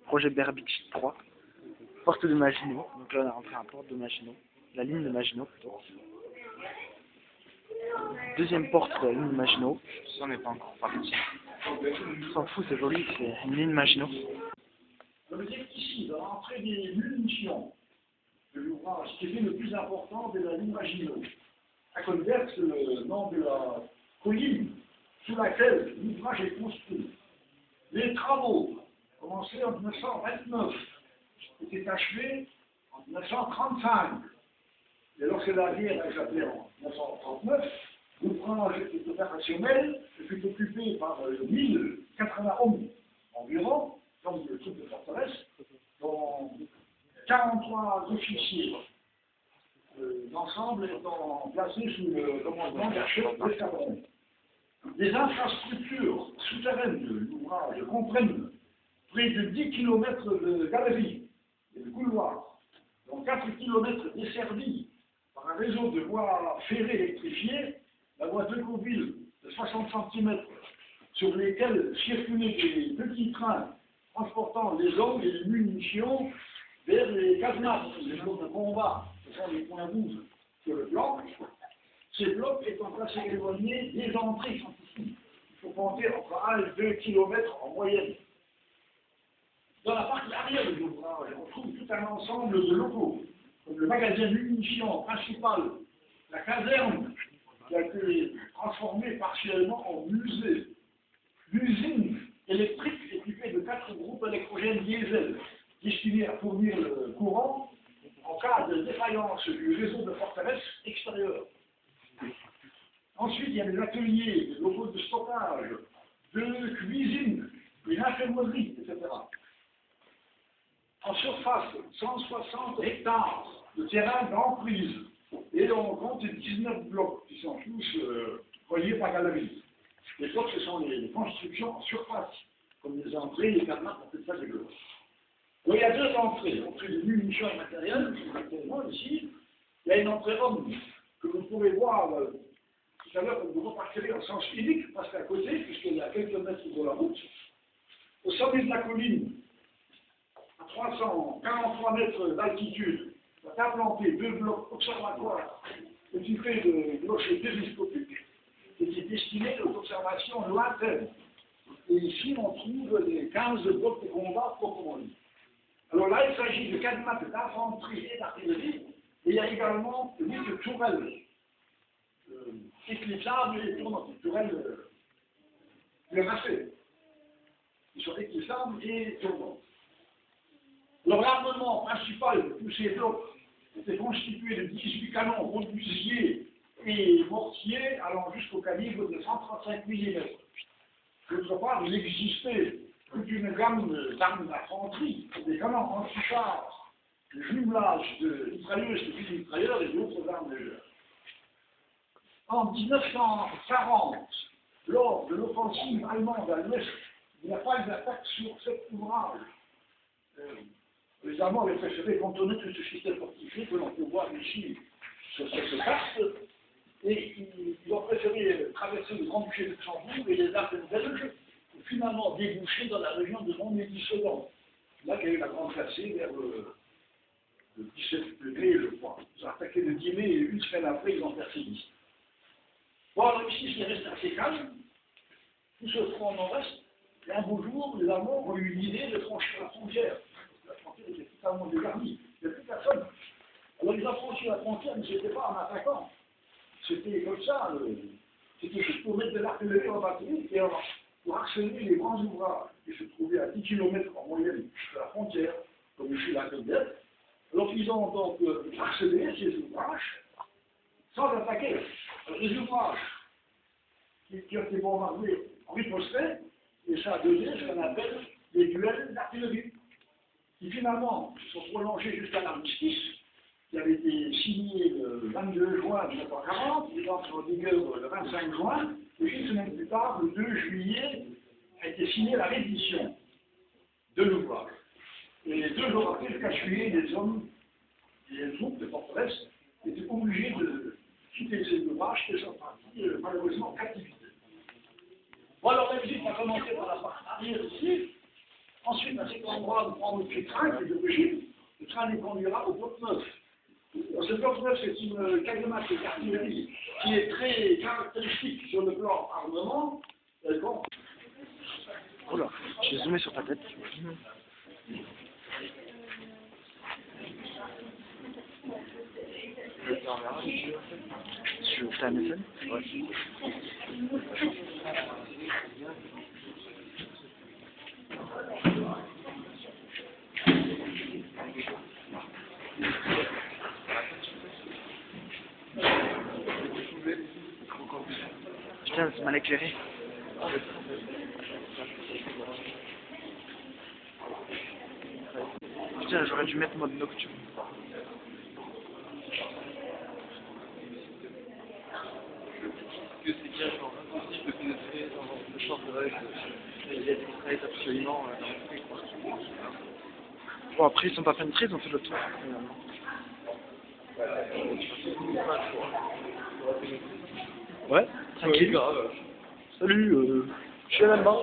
projet Berbich 3, porte de Maginot. Donc là on a rentré un porte de Maginot, la ligne de Maginot plutôt. Deuxième porte de la ligne de Maginot, ça n'est pas encore parti. On s'en fout, c'est joli, c'est une ligne Maginot. Ça veut dire qu'ici, dans l'entrée des munitions de l'ouvrage, qui est le plus important de la ligne Maginot, à Converse, le nom de la colline sous laquelle l'ouvrage est construit. Les travaux, commencés en 1929, étaient achevés en 1935. Et lorsque la guerre a éclaté en 1939, l'ouvrage était opérationnel et fut occupé par 1080 hommes environ, donc de troupes de forteresse, dont 43 officiers d'ensemble étant placés sous le commandement d'Archevêque d'Escadron. Les infrastructures souterraines de l'ouvrage comprennent près de 10 km de galeries et de couloirs, dont 4 km desservis par un réseau de voies ferrées électrifiées, la voie de Decauville de 60 cm, sur lesquelles circulaient des petits trains transportant les hommes et les munitions vers les casemates, les blocs de combat, ce sont les points rouges sur le plan. Ces blocs étant placés éloignés des entrées sont ici. Il faut compter entre 1 et 2 km en moyenne. Dans la partie arrière de l'ouvrage, on trouve tout un ensemble de locaux, comme le magasin munitions principal, la caserne, qui a été transformée partiellement en musée, l'usine électrique équipée de 4 groupes électrogènes diesel, destinés à fournir le courant en cas de défaillance du réseau de forteresse extérieure. Ensuite, il y a des ateliers, des locaux de stockage, de cuisine, une infirmerie, etc. En surface, 160 hectares de terrain d'emprise. Et on compte 19 blocs qui sont tous reliés par galerie. Les blocs, ce sont les constructions en surface, comme les entrées, les cadenas, on fait ça des blocs. Donc, il y a 2 entrées, entrée de munitions et matériel, actuellement ici. Il y a une entrée homme que vous pourrez voir tout à l'heure quand vous repartirez en sens unique, parce qu'à côté, puisqu'il y a quelques mètres de la route, au sommet de la colline, à 343 mètres d'altitude, on a implanté 2 blocs observatoires équipés de clochers télescopiques qui étaient destinés aux observations lointaines. Et ici, on trouve les 15 blocs de combat proprement dit. Alors là, il s'agit de casemates d'infanterie et d'artillerie, et il y a également 8 tourelles éclipsables et tournantes, tourelles glacées, qui sont éclipsables et tournantes. Alors l'armement principal de tous ces blocs était constitué de 18 canons robustiers et mortiers allant jusqu'au calibre de 135 mm. D'autre part, il existait toute une gamme d'armes d'infanterie, des canons anti-chars, des jumelages de mitrailleuses et de mitrailleurs et d'autres armes légères. En 1940, lors de l'offensive allemande à l'ouest, il n'y a pas eu d'attaque sur cet ouvrage. Les Allemands avaient préféré contourner tout ce système fortifié que l'on peut voir ici sur cette carte, et ils ont préféré traverser le Grand-Duché de Luxembourg et les Ardennes belges, pour finalement déboucher dans la région de Montmédy-Sedan. Là qu'il y a eu la grande cassée vers le 17 mai, je crois. Ils ont attaqué le 10 mai et une semaine après, ils ont percé 10. Bon, alors ici, c'est resté assez calme. Tout ce front nord-est, et un beau jour, les Allemands ont eu l'idée de franchir la frontière. La frontière était totalement dégarnie. Il n'y a plus personne. Alors ils ont franchi la frontière, mais ce n'était pas en attaquant. C'était comme ça. C'était juste pour mettre de l'artillerie en batterie et pour harceler les grands ouvrages qui se trouvaient à 10 km en moyenne de la frontière, comme ici la Côte-d'Est. Alors ils ont donc harcelé ces ouvrages sans attaquer. Alors, les ouvrages qui ont été bombardés en ripostait, et ça a donné ce qu'on appelle les duels d'artillerie, qui finalement se sont prolongés jusqu'à l'armistice, qui avait été signé le 22 juin 1940, il est entré en vigueur le 25 juin, et une semaine plus tard, le 2 juillet, a été signée la reddition de l'ouvrage. Et 2 jours après, le 4 juillet, les hommes et les troupes de forteresse étaient obligés de quitter ces ouvrages qui sont partis malheureusement en captivité. Bon, alors l'exil a commencé par la partie arrière ici. Ensuite, à cet endroit, vous prendre le train qui est d'origine. Le train nous conduira au bloc 9. Ce bloc 9, c'est une casemate de artillerie qui est très caractéristique sur le plan armement. Oh là, j'ai zoomé sur ta tête. Tu veux faire un MSN? Ouais. Putain, c'est mal éclairé. Putain, j'aurais dû mettre mode nocturne. Que c'est bien genre impossible de pénétrer dans le champ de règles. Il y a des traits absolument dans le truc, quoi. Bon, après, ils sont pas pénétrés, ils ont fait le tour. Ouais, tranquille. Grave. Salut, je suis à là-bas.